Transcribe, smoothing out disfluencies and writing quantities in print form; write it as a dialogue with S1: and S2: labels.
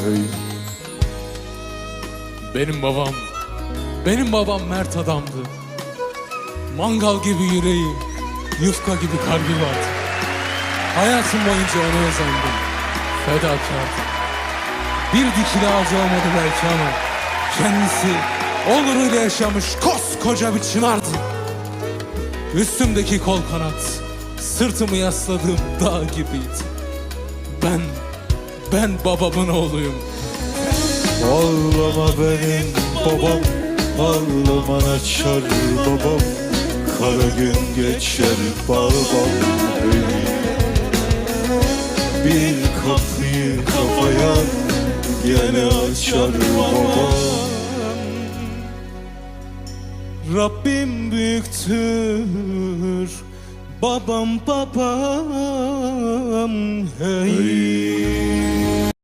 S1: hey.
S2: Benim babam mert adamdı. Mangal gibi yüreği, yufka gibi kalbi vardı. Hayatım boyunca ona özendim, fedakardı. Bir dikili ağacı olmadı belki ama kendisi onuruyla yaşamış koskoca bir çınardı. Üstümdeki kol kanat, sırtımı yasladığım dağ gibiydi. Ben babamın oğluyum.
S1: Ağlama benim babam, ağlaman açar babam. Kara gün geçer babam hey. Bir kapıyı kapayan gene açar babam.
S2: Rabbim büyüktür, babam hey.